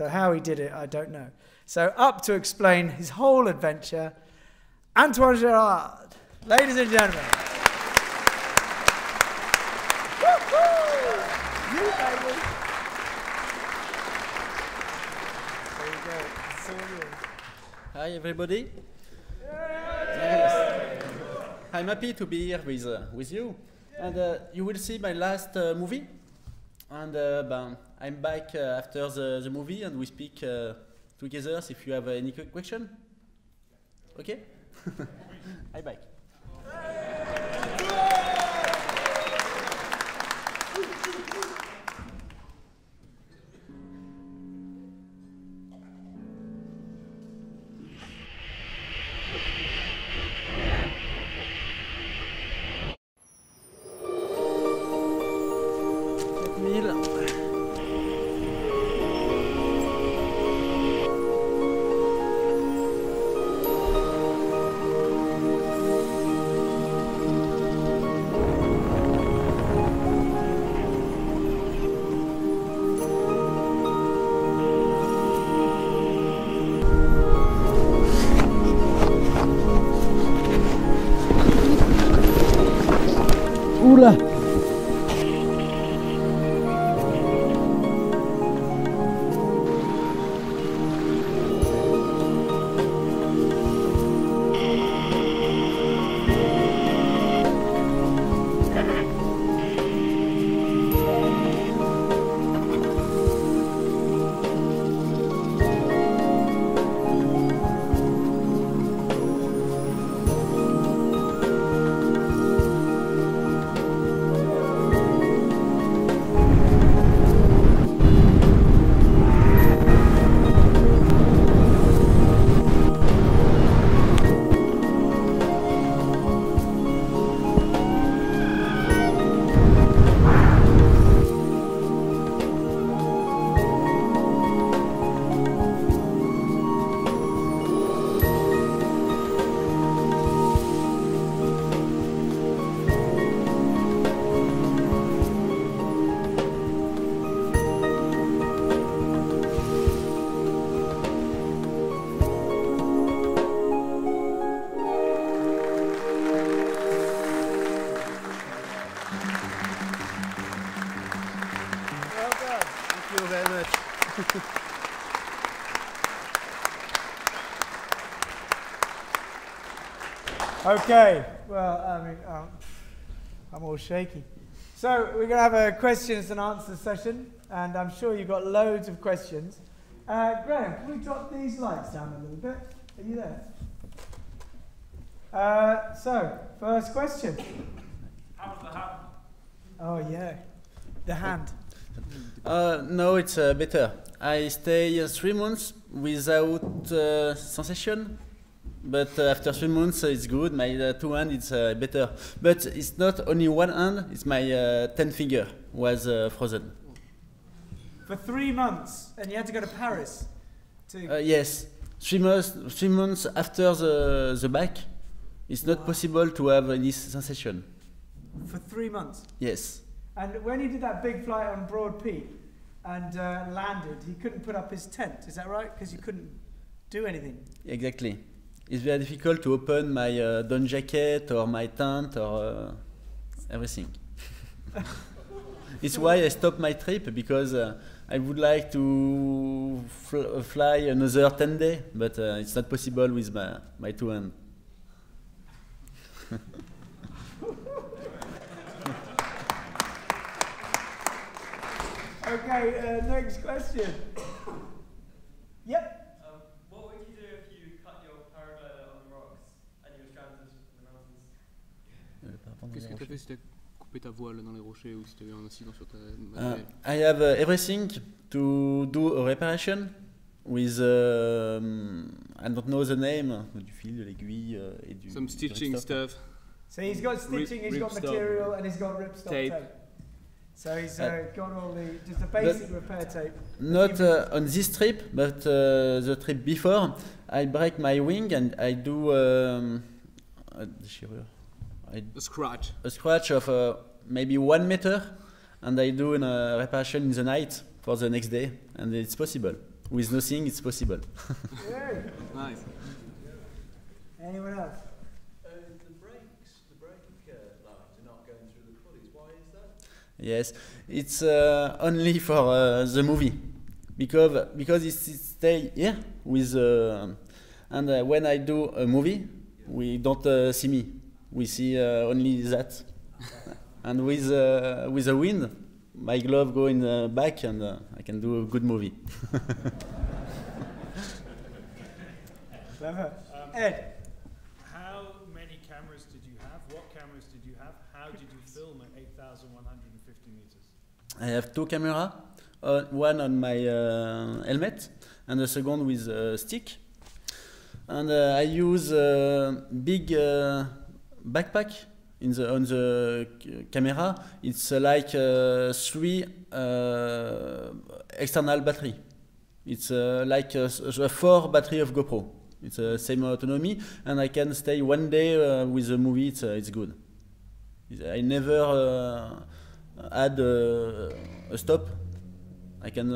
So how he did it, I don't know. So up to explain his whole adventure, Antoine Gerard. Ladies and gentlemen. You, baby. There you go. It's all yours. Hi, everybody. Yes. I'm happy to be here with you. And you will see my last movie. And I'm back after the movie, and we speak together if you have any question. Okay? I'm back. Oula! Okay, well, I mean, I'm all shaky. So we're going to have a questions and answers session, and I'm sure you've got loads of questions. Graham, can we drop these lights down a little bit? Are you there? So, first question. How's the hand? Oh, yeah. The hand. No, it's better. I stay 3 months without sensation. But after 3 months, it's good. My 2 hand is better. But it's not only one hand. It's my 10 finger was frozen. For 3 months, and you had to go to Paris. Yes, 3 months after the back, it's not possible to have this sensation. For 3 months. Yes. And when he did that big flight on Broad Peak and landed, he couldn't put up his tent. Is that right? Because you couldn't do anything. Exactly. It's very difficult to open my down jacket or my tent or everything. It's why I stopped my trip, because I would like to fly another 10 days, but it's not possible with my 2 hands. Okay, next question. Yep. What would you do if you cut your paraglider on the rocks and you were stranded in the mountains? Qu'est-ce que tu as fait si tu as coupé ta voile dans les rochers ou si tu as eu un incident sur ta I have everything to do a reparation with, I don't know the name, du fil, de l'aiguille et du... Some stitching stuff. So he's got stitching, he's got material, and he's got ripstop tape. So he's got all just the basic repair tape. Not on this trip, but the trip before, I break my wing and I do a scratch of maybe 1 meter, and I do a reparation in the night for the next day, and it's possible. with nothing, it's possible. Yay. Nice. Anyone else? The brake lines are not going through the pulleys. Why is that? Yes, it's only for the movie, because it stay here with and when I do a movie, we don't see me. We see only that, and with the wind, my glove go in the back, and I can do a good movie. Clever. Ed. How many cameras did you have? What cameras did you have? How did you film at 8,150 meters? I have two cameras, one on my helmet and the second with a stick. And I use a big backpack on the camera. It's like 3 external battery. It's like a 4 battery of GoPro. It's the same autonomy, and I can stay one day with the movie. It's good. I never had a stop. I can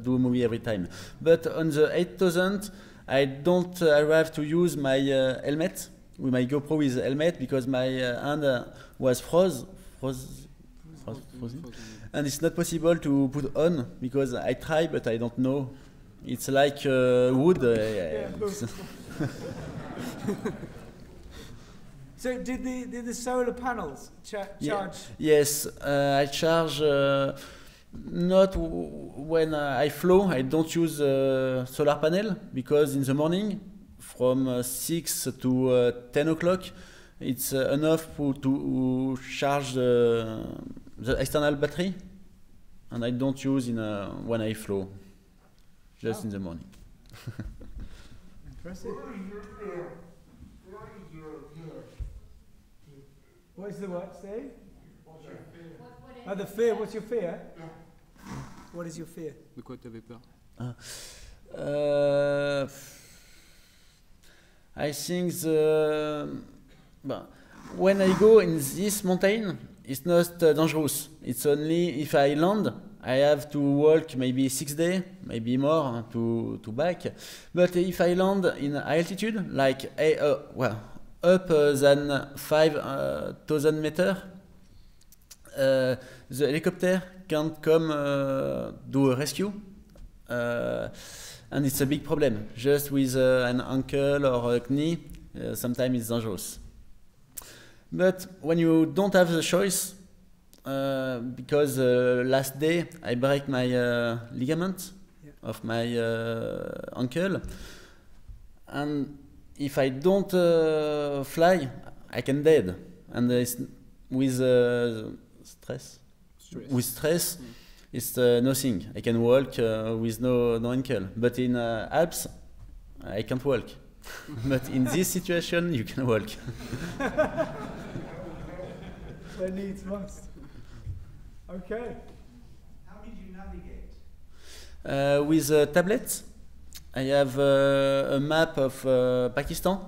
do a movie every time. But on the 8000, I don't arrive to use my helmet, with my GoPro with helmet, because my hand was frozen. And it's not possible to put on, because I try, but I don't know. It's like wood. So did the solar panels charge? Yes, I charge not when I flow. I don't use solar panel, because in the morning from 6 to 10 o'clock it's enough to charge the external battery, and I don't use when I flow, just in the morning. Impressive. What is the what, Steve? Oh, the fear. What's your fear? What is your fear? De quoi t'avais peur? I think when I go in this mountain, it's not dangerous. It's only if I land, I have to walk maybe 6 days, maybe more to back. But if I land in altitude, like up than 5,000 meters, the helicopter can't come do a rescue, and it's a big problem. Just with an ankle or a knee, sometimes it's dangerous. But when you don't have the choice, because last day I break my ligament of my ankle, and if I don't fly, I can dead. And with stress. With stress, it's nothing. I can walk with no ankle. But in Alps, I can't walk. But in this situation, you can walk. When needs must. Okay. How did you navigate? With a tablet, I have a map of Pakistan,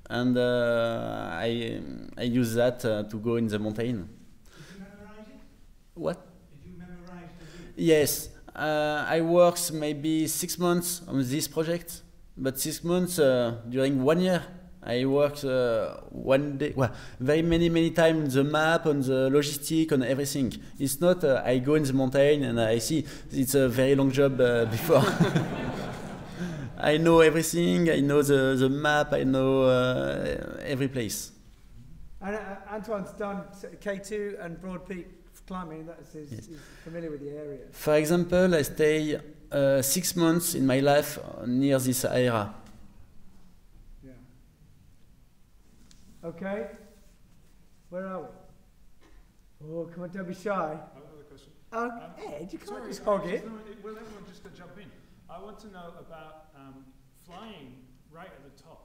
and I use that to go in the mountain. Did you memorize it? What? Did you memorize the route? Yes, I worked maybe 6 months on this project, but 6 months during 1 year. I worked one day, very many times on the map, on the logistic, on everything. It's not I go in the mountain and I see. It's a very long job before. I know everything. I know the map. I know every place. And Antoine's done K2 and Broad Peak climbing. He's familiar with the area. For example, I stay 6 months in my life near this area. Yeah. Okay. Where are we? Oh, come on, don't be shy. Another question. Ed, you can't Sorry, just hog it. Well, everyone just to jump in. I want to know about flying right at the top,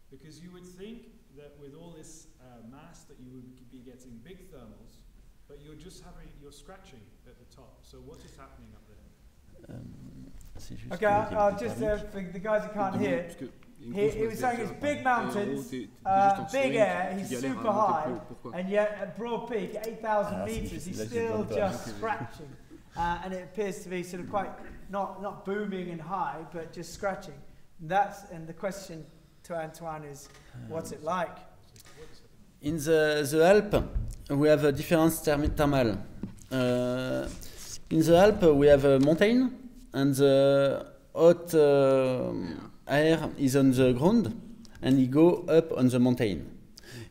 because you would think that with all this mass that you would be getting big thermals, but you're scratching at the top. So what is happening up there? Okay, I'll just for the guys who can't hear. He was saying it's big mountains, big air, he's super high, and yet at Broad Peak, 8,000 meters, he's still just scratching. And it appears to be sort of quite not booming and high, but just scratching. And the question to Antoine is, what's it like? In the Alps, we have a different thermal. In the Alps, we have a mountain, and the hot air is on the ground, and it go up on the mountain.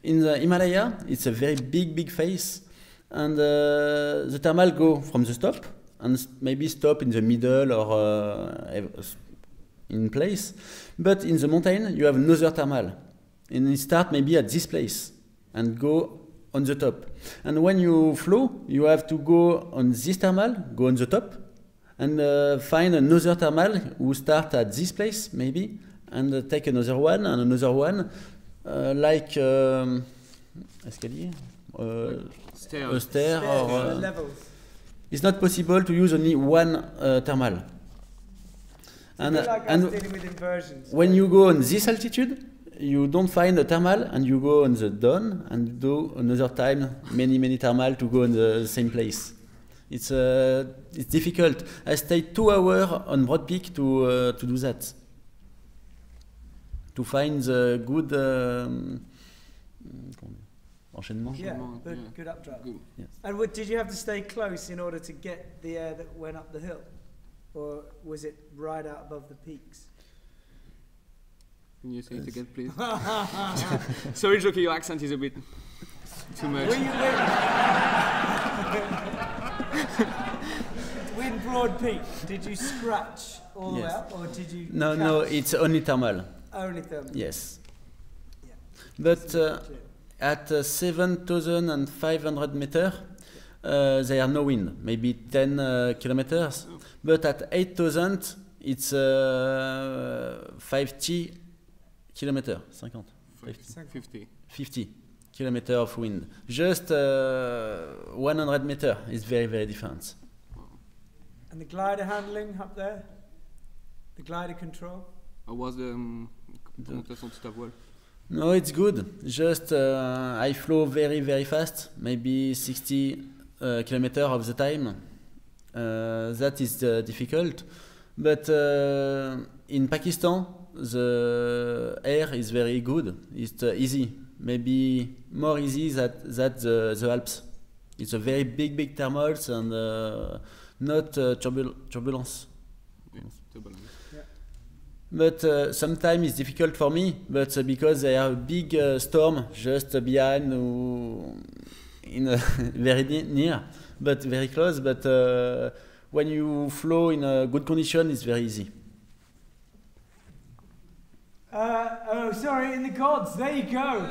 In the Himalaya, it's a very big face, and the thermal go from the top, and maybe stop in the middle or in place. But in the mountain, you have another thermal, and it start maybe at this place and go on the top. And when you flow, you have to go on this thermal, go on the top, and find another thermal who start at this place maybe, and take another one and another one, like escalier, a stair, or levels. it's not possible to use only one thermal. And like us dealing with inversions. When you go on this altitude, you don't find a thermal, and you go on the down and do another time many thermal to go in the same place. It's difficult. I stayed 2 hours on Broad Peak to do that. To find the good enchaînement. Yeah, Yeah. good updraft. Good. Yes. And did you have to stay close in order to get the air that went up the hill? Or was it right out above the peaks? Can you say it again, please? Sorry, Jockey, your accent is a bit too much. When Broad Peak, did you scratch all the way Yes. up, or did you? No, catch it's only thermal. only thermal. Yes. Yeah. But at 7,500 meters, there are no wind, maybe 10 kilometers. But at 8,000, it's 50 kilometers, 50 kilometers of wind. Just 100 meters is very different. And the glider handling up there? The glider control? How was the commentation to ta voile? No, it's good. Just I flow very fast, maybe 60 kilometers of the time. That is difficult. But in Pakistan, the air is very good. It's easy, maybe more easy than the Alps. It's a very big thermals and not turbulence. Yeah, turbulence. But sometimes it's difficult for me, but because there are a big storm just behind, very near, but very close. But when you flow in a good condition, it's very easy. Sorry, in the gods, there you go.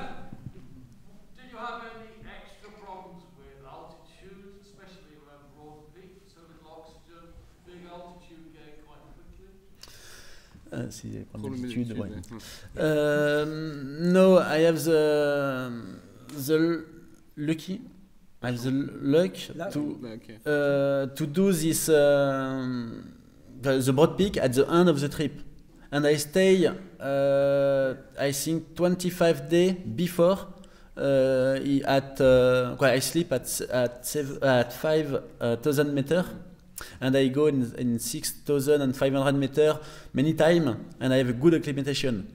Did you have any extra problems with altitude, especially around Broad Peak, so little oxygen, big altitude gain quite quickly? Si j'ai Pour le d'altitude, altitude, ouais. ouais. No, I have the lucky. I have the luck Okay. to do this the Broad Peak at the end of the trip, and I stay I think 25 days before I sleep at 5,000 meters, and I go in 6,500 meters many times, and I have a good acclimatation.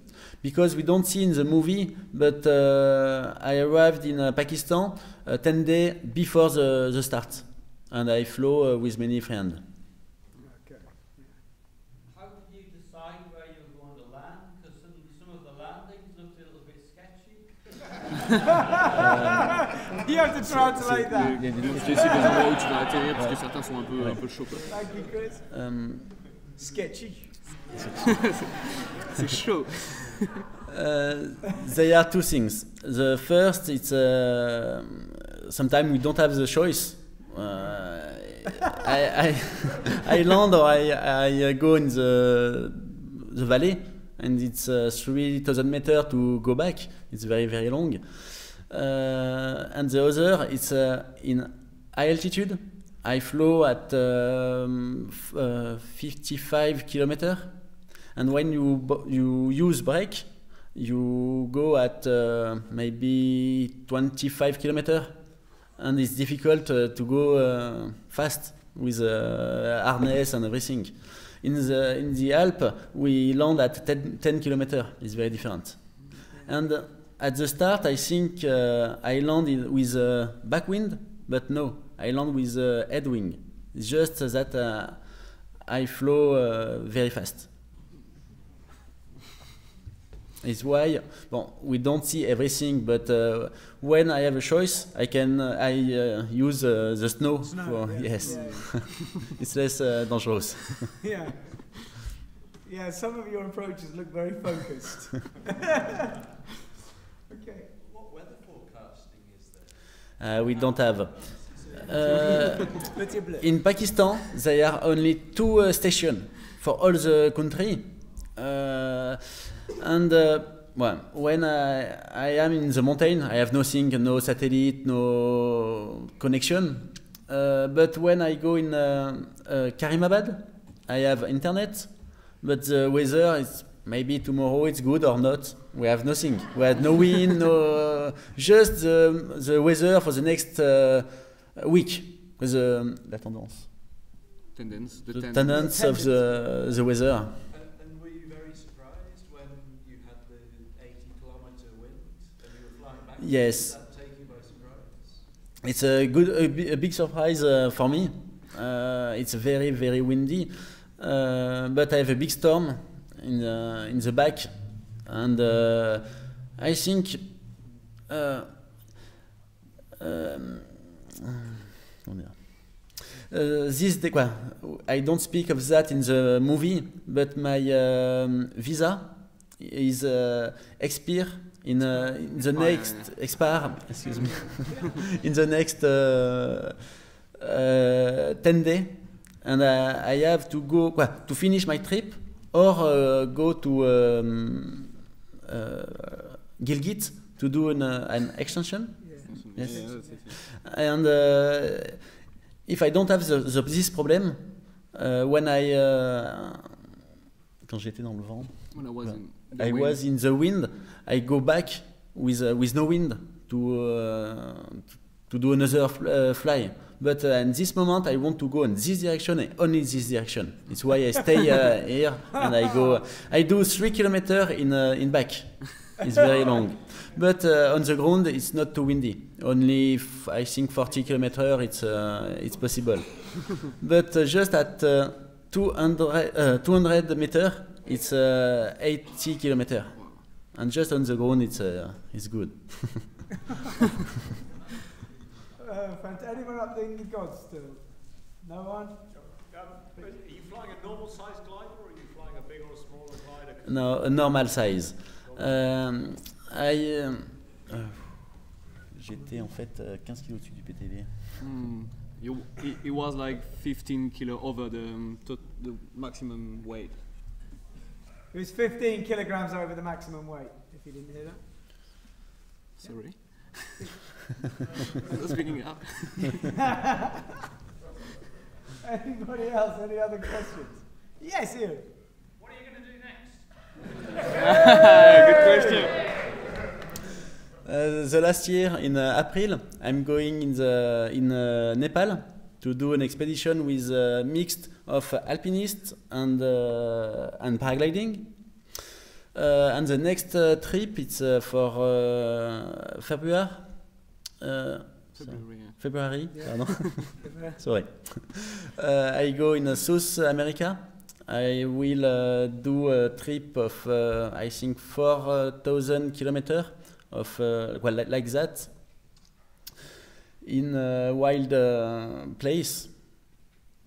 Because we don't see in the movie, but I arrived in Pakistan 10 days before the start, and I flew with many friends. Okay. How did you decide where you were going to land? Because some of the landings looked a little bit sketchy. You have to translate that. Tu essaies des endroits où tu vas atterrir parce que certains sont un peu chauds. Quoi. Thank you, Chris. Sketchy. C'est chaud. There are two things. The first, it's sometimes we don't have the choice. I land or I go in the valley, and it's 3,000 meters to go back. It's very long. And the other, it's in high altitude. I flew at 55 kilometers, and when you use brake, you go at maybe 25 kilometers, and it's difficult to go fast with harness and everything. in the Alps, we land at 10 kilometers. It's very different. And at the start, I think I land with backwind, but no, I land with headwind. It's just that I flow very fast. It's why we don't see everything, but when I have a choice, I can use the snow. Yes, yeah. It's less dangerous. Yeah, yeah. Some of your approaches look very focused. Okay. What weather forecasting is there? We don't have. In Pakistan, there are only 2 stations for all the country. And when I am in the mountain, I have nothing, no satellite, no connection. But when I go in Karimabad, I have internet. But the weather is maybe tomorrow it's good or not. We have nothing. We have no wind, no just the weather for the next week. La tendance. The tendance of the weather. And were you very surprised when you had the 80-kilometer wind and you were flying back? Yes. Did that take you by surprise? It's a big surprise for me. It's very, very windy, but I have a big storm in the back, and I think this day, I don't speak of that in the movie, but my visa is expire in the next excuse me in the next 10 days, and I have to go to finish my trip or go to Gilgit to do an extension. Yes. And if I don't have this problem, when quand j'étais dans le vent, when I was I was in the wind, I go back with no wind to do another fly. But in this moment, I want to go in this direction and only this direction. It's why I stay here and I go. I do 3 kilometers in back. It's very long. But on the ground, it's not too windy. Only, I think, 40 kilometers, it's possible. But just at 200 meters, it's 80 kilometers. And just on the ground, it's good. Anyone up there in the gods still? No one? Are you flying a normal size glider or are you flying a bigger or smaller glider? No, a normal size. J'étais en fait 15 kg au-dessus du PTV. It was like 15 kilo over the maximum weight. It was 15 kilograms over the maximum weight, if you didn't hear that. Sorry. Speaking up. Anybody else? Any other questions? Yes, Ian. What are you going to do next? Good question. The last year in April, I'm going in Nepal to do an expedition with a mix of alpinists and paragliding. And the next trip it's for February. February. Yeah. Pardon. Sorry. I go in South America. I will do a trip of I think 4,000 kilometers of like that in a wild place.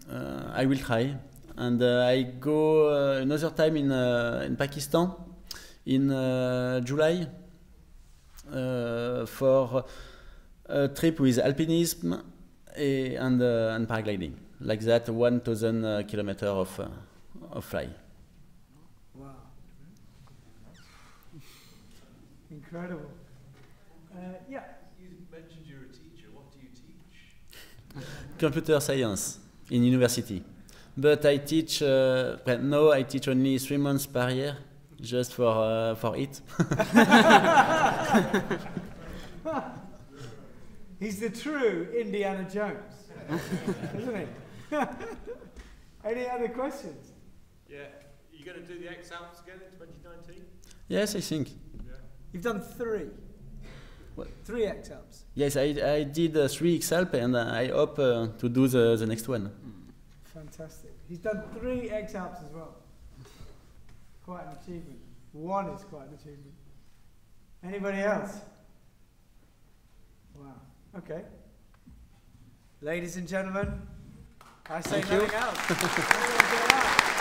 I will try, and I go another time in Pakistan in July for a trip with alpinism and paragliding. Like that, 1,000 kilometers of fly. Wow. Incredible. Yeah. You mentioned you're a teacher. What do you teach? Computer science in university. But I teach, now I teach only 3 months per year, just for it. He's the true Indiana Jones, isn't he? Any other questions? Yeah. Are you going to do the X Alps again in 2019? Yes, I think. Yeah. You've done 3. What? 3 X Alps. Yes, I did 3 X-Alp and I hope to do the next one. Fantastic. He's done 3 X Alps as well. Quite an achievement. 1 is quite an achievement. Anybody else? Wow. Okay. Ladies and gentlemen, I say Thank you. nothing else.